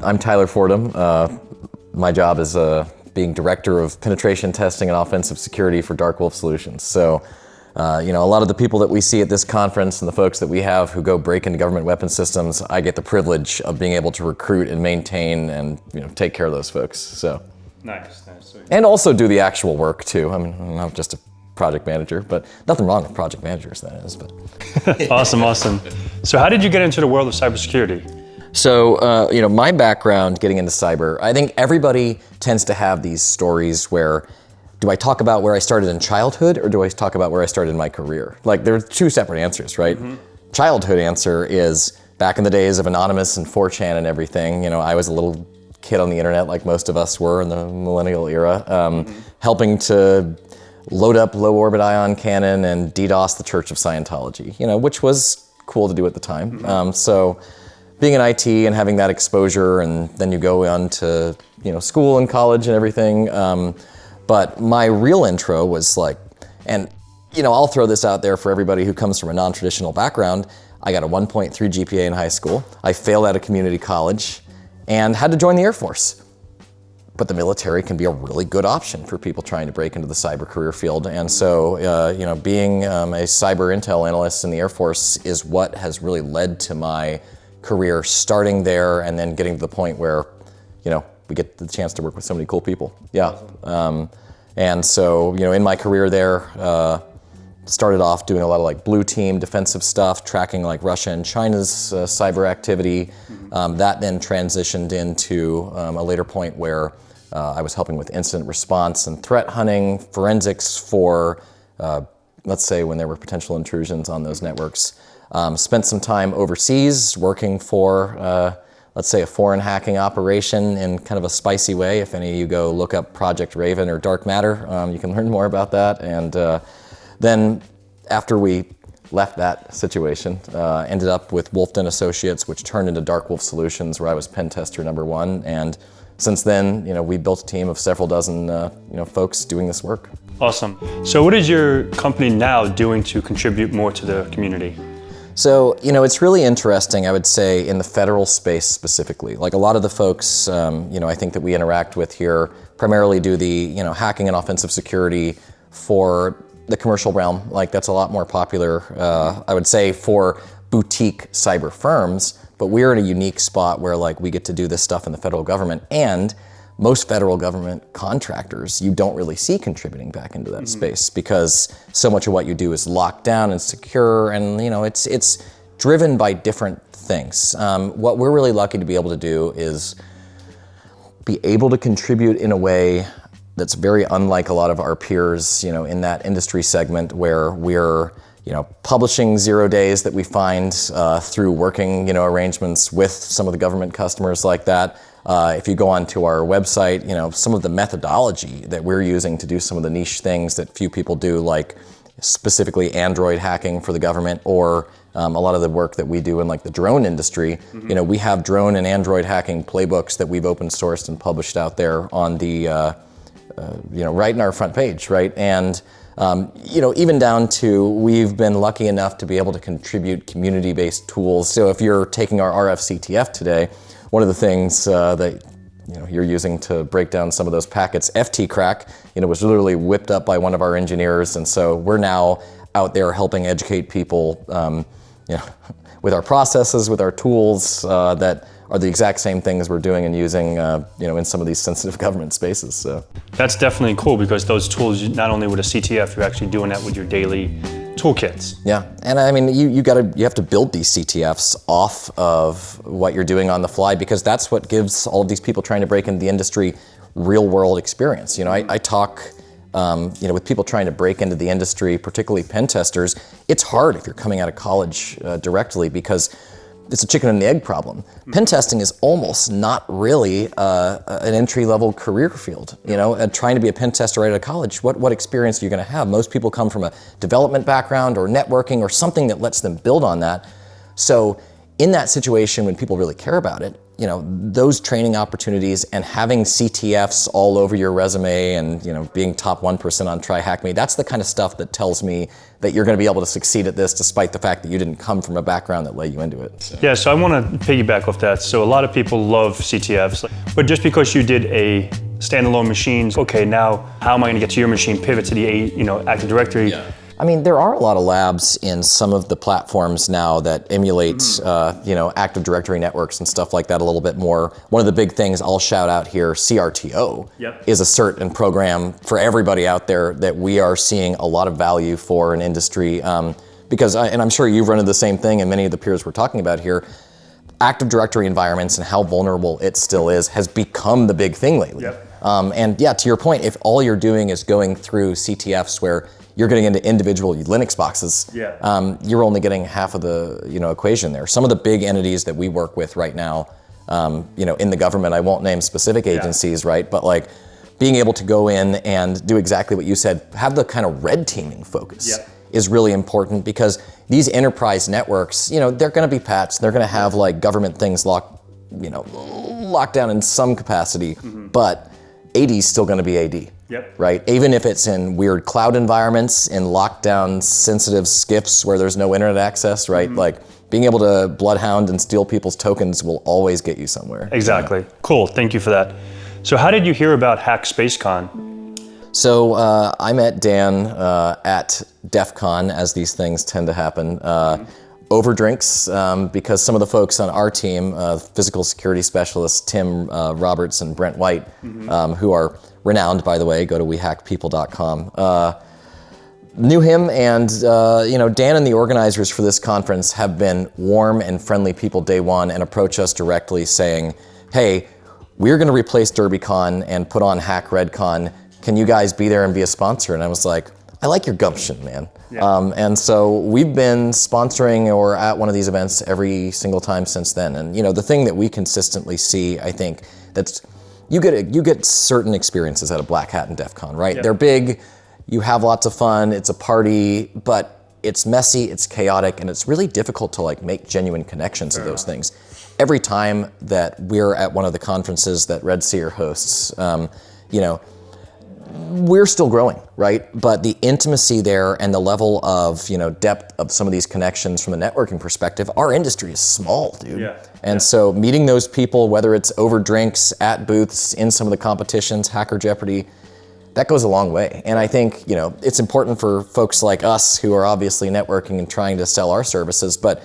I'm Tyler Fordham. My job is being Director of Penetration Testing and Offensive Security for Dark Wolf Solutions. So, a lot of the people that we see at this conference and the folks that we have who go break into government weapon systems, I get the privilege of being able to recruit and maintain and take care of those folks. So nice. And also do the actual work too. I mean, I'm not just a project manager, but nothing wrong with project managers, that is. But Awesome. So how did you get into the world of cybersecurity? So, my background getting into cyber, I think everybody tends to have these stories where, do I talk about where I started in childhood or do I talk about where I started in my career? Like, there are two separate answers, right? Mm-hmm. Childhood answer is back in the days of Anonymous and 4chan and everything. I was a little kid on the internet like most of us were in the millennial era, helping to load up low orbit ion cannon and DDoS the Church of Scientology, which was cool to do at the time. Mm-hmm. So being in IT and having that exposure, and then you go on to school and college and everything. But my real intro was I'll throw this out there for everybody who comes from a non-traditional background. I got a 1.3 GPA in high school. I failed out of community college and had to join the Air Force. But the military can be a really good option for people trying to break into the cyber career field. And so, being a cyber intel analyst in the Air Force is what has really led to my career, starting there and then getting to the point where, we get the chance to work with so many cool people. Yeah. Awesome. And so, in my career there, started off doing a lot of blue team defensive stuff, tracking Russia and China's cyber activity. Mm-hmm. That then transitioned into a later point where I was helping with incident response and threat hunting, forensics for, let's say, when there were potential intrusions on those networks. Spent some time overseas working for, let's say, a foreign hacking operation in kind of a spicy way. If any of you go look up Project Raven or Dark Matter, you can learn more about that. And then after we left that situation, ended up with Wolfden Associates, which turned into Dark Wolf Solutions, where I was pen tester #1. And since then, we built a team of several dozen, folks doing this work. Awesome. So what is your company now doing to contribute more to the community? So, it's really interesting, I would say, in the federal space specifically. A lot of the folks, I think that we interact with here primarily do the, hacking and offensive security for the commercial realm. That's a lot more popular, I would say, for boutique cyber firms. But we're in a unique spot where we get to do this stuff in the federal government, and most federal government contractors you don't really see contributing back into that space, because so much of what you do is locked down and secure, and it's driven by different things. What we're really lucky to be able to do is be able to contribute in a way that's very unlike a lot of our peers, in that industry segment where we're publishing 0 days that we find through working, arrangements with some of the government customers like that. If you go onto our website, some of the methodology that we're using to do some of the niche things that few people do, like specifically Android hacking for the government, or a lot of the work that we do in the drone industry. Mm-hmm. We have drone and Android hacking playbooks that we've open sourced and published out there on the, right in our front page, right? And even down to, we've been lucky enough to be able to contribute community-based tools. So if you're taking our RFCTF today, one of the things that you're using to break down some of those packets, FTCrack, was literally whipped up by one of our engineers, and so we're now out there helping educate people, with our processes, with our tools that are the exact same things we're doing and using, in some of these sensitive government spaces. So that's definitely cool, because those tools, not only with a CTF, you're actually doing that with your daily toolkits. Yeah, and I mean, you have to build these CTFs off of what you're doing on the fly, because that's what gives all of these people trying to break into the industry real world experience. I talk, with people trying to break into the industry, particularly pen testers. It's hard if you're coming out of college directly, because it's a chicken and the egg problem. Pen testing is almost not really an entry-level career field. Trying to be a pen tester right out of college, what experience are you going to have? Most people come from a development background or networking or something that lets them build on that. So in that situation, when people really care about it, those training opportunities and having CTFs all over your resume and, being top 1% on Try Hack Me, that's the kind of stuff that tells me that you're going to be able to succeed at this despite the fact that you didn't come from a background that led you into it. So. Yeah, so I want to piggyback off that. So a lot of people love CTFs, but just because you did a standalone machine, okay, now how am I going to get to your machine, pivot to the Active Directory? Yeah. I mean, there are a lot of labs in some of the platforms now that emulate, Active Directory networks and stuff like that a little bit more. One of the big things I'll shout out here, CRTO, is a cert and program for everybody out there that we are seeing a lot of value for in industry. Because, and I'm sure you've run into the same thing, and many of the peers we're talking about here, Active Directory environments and how vulnerable it still is has become the big thing lately. And yeah, to your point, if all you're doing is going through CTFs where you're getting into individual Linux boxes, you're only getting half of the equation there. Some of the big entities that we work with right now, in the government, I won't name specific agencies, right? But like being able to go in and do exactly what you said, have the kind of red teaming focus is really important, because these enterprise networks, they're going to be patched. They're going to have like government things locked down in some capacity, but AD is still going to be AD. Right? Even if it's in weird cloud environments, in lockdown sensitive SCIFs where there's no internet access, right? Like being able to bloodhound and steal people's tokens will always get you somewhere. Exactly. Cool. Thank you for that. So how did you hear about Hack SpaceCon? So I met Dan at DEF CON, as these things tend to happen. Over drinks, because some of the folks on our team, physical security specialists, Tim Roberts and Brent White, who are renowned, by the way, go to wehackpeople.com, knew him, and Dan and the organizers for this conference have been warm and friendly people day one and approach us directly saying, hey, we're going to replace DerbyCon and put on Hack RedCon. Can you guys be there and be a sponsor? And I was like, I like your gumption, man. And so we've been sponsoring or at one of these events every single time since then. And the thing that we consistently see, I think, that's you get certain experiences out of Black Hat and DEF CON, right? They're big, you have lots of fun, it's a party, but it's messy, it's chaotic, and it's really difficult to like make genuine connections to those things. Every time that we're at one of the conferences that RedSeer hosts, we're still growing, right? But the intimacy there and the level of, depth of some of these connections from a networking perspective, our industry is small, dude. And so meeting those people, whether it's over drinks, at booths, in some of the competitions, Hacker Jeopardy, that goes a long way. And I think, it's important for folks like us who are obviously networking and trying to sell our services, but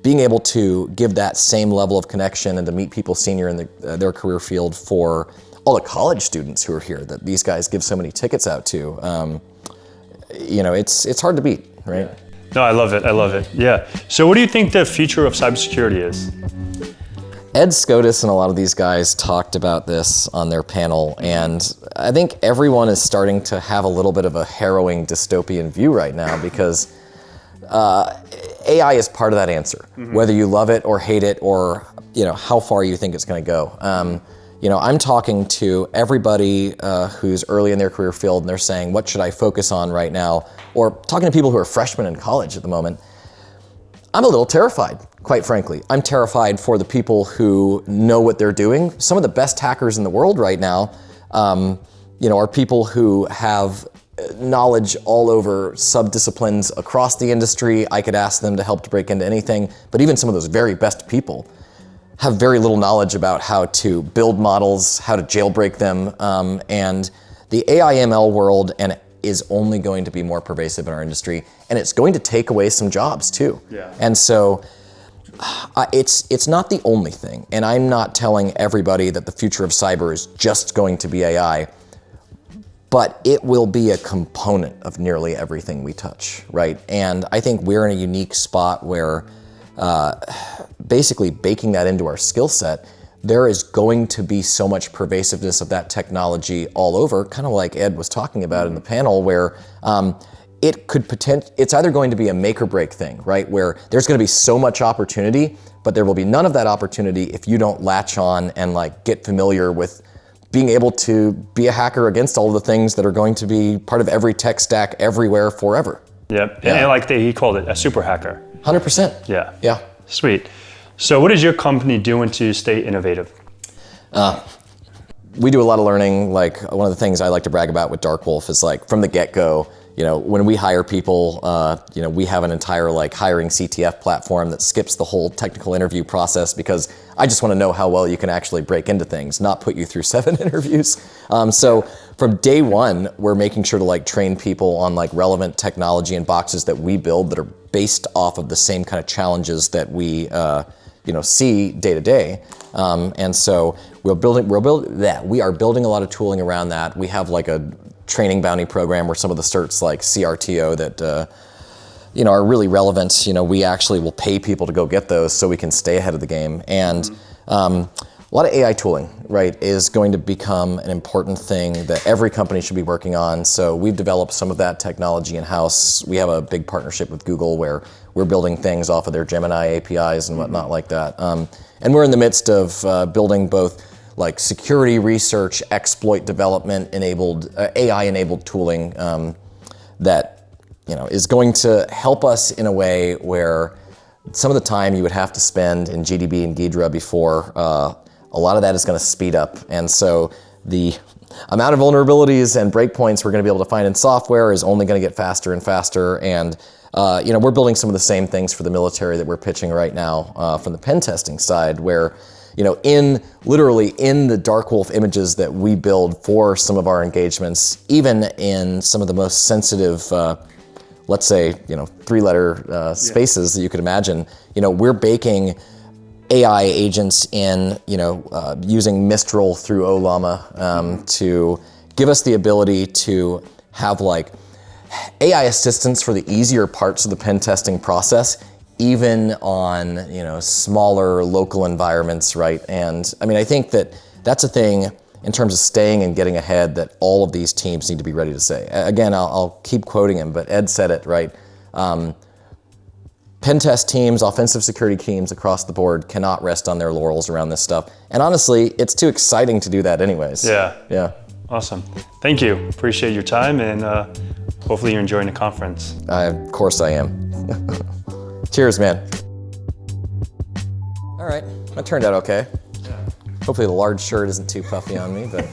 being able to give that same level of connection and to meet people senior in their career field for all the college students who are here that these guys give so many tickets out to, it's hard to beat, right? No, I love it. Yeah. So what do you think the future of cybersecurity is? Ed Scotus and a lot of these guys talked about this on their panel, and I think everyone is starting to have a little bit of a harrowing dystopian view right now, because AI is part of that answer, whether you love it or hate it or how far you think it's going to go. I'm talking to everybody who's early in their career field, and they're saying, what should I focus on right now? Or talking to people who are freshmen in college at the moment. I'm a little terrified, quite frankly. I'm terrified for the people who know what they're doing. Some of the best hackers in the world right now, are people who have knowledge all over sub-disciplines across the industry. I could ask them to help to break into anything, but even some of those very best people have very little knowledge about how to build models, how to jailbreak them, and the AI ML world is only going to be more pervasive in our industry, and it's going to take away some jobs too. And so it's not the only thing, and I'm not telling everybody that the future of cyber is just going to be AI, but it will be a component of nearly everything we touch, right? And I think we're in a unique spot where basically baking that into our skill set, there is going to be so much pervasiveness of that technology all over, kind of like Ed was talking about in the panel, where it's either going to be a make or break thing, right? Where there's going to be so much opportunity, but there will be none of that opportunity if you don't latch on and like get familiar with being able to be a hacker against all of the things that are going to be part of every tech stack everywhere forever. And like he called it a super hacker. 100%. Yeah. Sweet. So what is your company doing to stay innovative? We do a lot of learning. Like one of the things I like to brag about with Dark Wolf is like from the get-go, when we hire people, we have an entire like hiring CTF platform that skips the whole technical interview process because I just want to know how well you can actually break into things, not put you through 7 interviews. So from day one, we're making sure to like train people on like relevant technology and boxes that we build that are based off of the same kind of challenges that we see day to day. And so we are building a lot of tooling around that. We have like a training bounty program where some of the certs like CRTO that are really relevant. We actually will pay people to go get those so we can stay ahead of the game. And a lot of AI tooling, right, is going to become an important thing that every company should be working on. So we've developed some of that technology in-house. We have a big partnership with Google where we're building things off of their Gemini APIs and whatnot like that. And we're in the midst of building both like security research, exploit development enabled, AI enabled tooling that is going to help us in a way where some of the time you would have to spend in GDB and Ghidra before, a lot of that is going to speed up. And so the amount of vulnerabilities and breakpoints we're going to be able to find in software is only going to get faster and faster. And we're building some of the same things for the military that we're pitching right now from the pen testing side, where literally in the Dark Wolf images that we build for some of our engagements, even in some of the most sensitive, let's say, 3-letter spaces that you could imagine, we're baking AI agents in, using Mistral through Olama to give us the ability to have like AI assistance for the easier parts of the pen testing process, even on smaller local environments, right? And I mean, I think that that's a thing in terms of staying and getting ahead that all of these teams need to be ready to say. Again, I'll keep quoting him, but Ed said it, right? Pen test teams, offensive security teams across the board cannot rest on their laurels around this stuff. And honestly, it's too exciting to do that anyways. Yeah. Awesome. Thank you. Appreciate your time, and hopefully you're enjoying the conference. Of course I am. Cheers, man. All right, that turned out okay. Yeah. Hopefully the large shirt isn't too puffy on me, but.